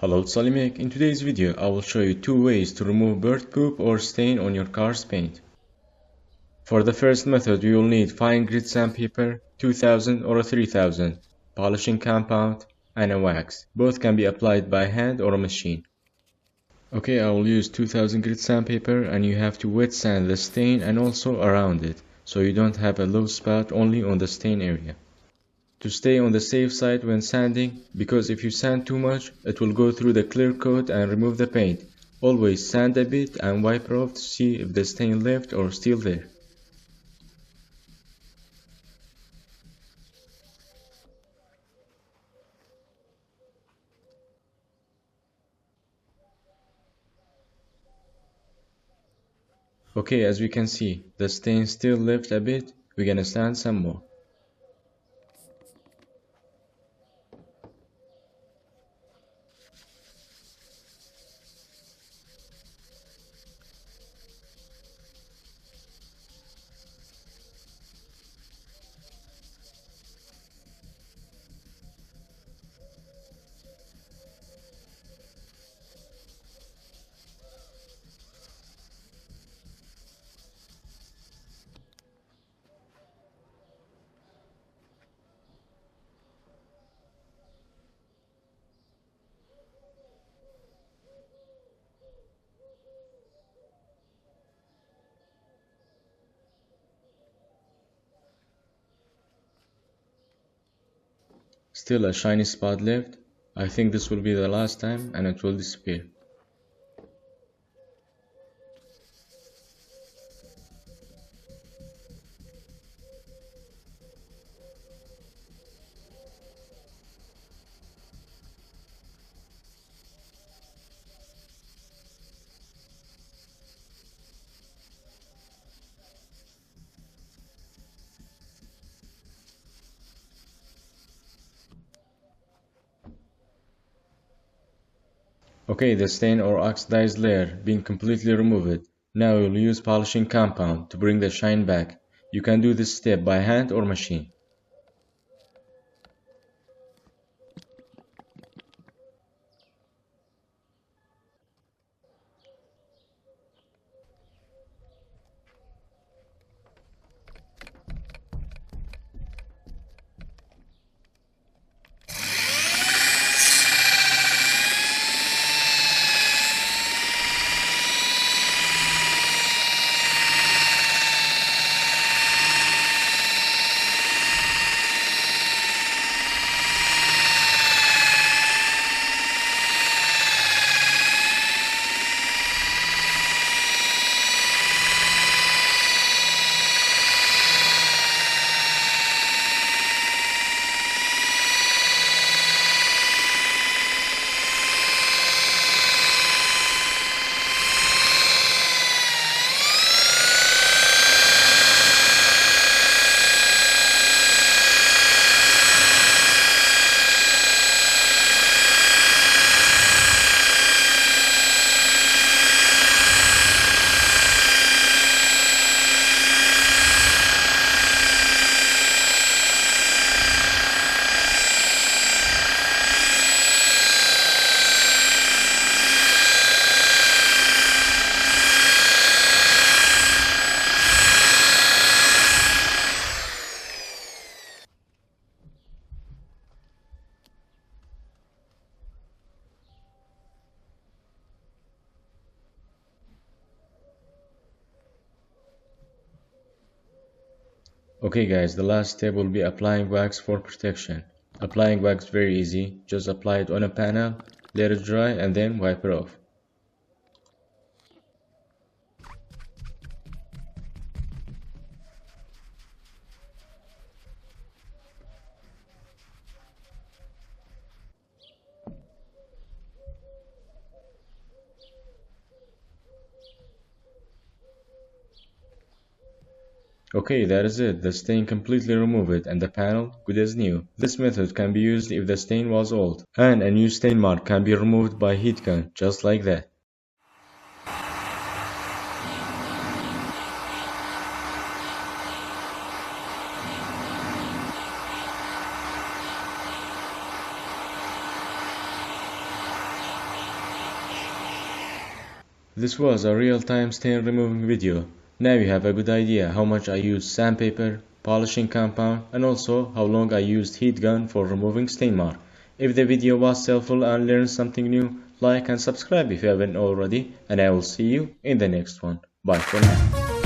Hello, it's AliMECH. In today's video, I will show you two ways to remove bird poop or stain on your car's paint. For the first method, you will need fine grit sandpaper, 2000 or 3000, polishing compound, and a wax. Both can be applied by hand or a machine. Okay, I will use 2000 grit sandpaper, and you have to wet sand the stain and also around it, so you don't have a low spot only on the stain area. To stay on the safe side when sanding, because if you sand too much, it will go through the clear coat and remove the paint. Always sand a bit and wipe off to see if the stain left or still there. Okay, as we can see, the stain still left a bit. We're gonna sand some more. Still a shiny spot left. I think this will be the last time and it will disappear. Okay, the stain or oxidized layer being completely removed. Now we'll use polishing compound to bring the shine back. You can do this step by hand or machine. Okay guys, the last step will be applying wax for protection. Applying wax very easy, just apply it on a panel, let it dry and then wipe it off. Okay, that is it. The stain completely removed and the panel good as new. This method can be used if the stain was old, and a new stain mark can be removed by heat gun, just like that. This was a real-time stain removing video. Now you have a good idea how much I use sandpaper, polishing compound, and also how long I used heat gun for removing stain mark. If the video was helpful and learned something new, like and subscribe if you haven't already, and I will see you in the next one. Bye for now.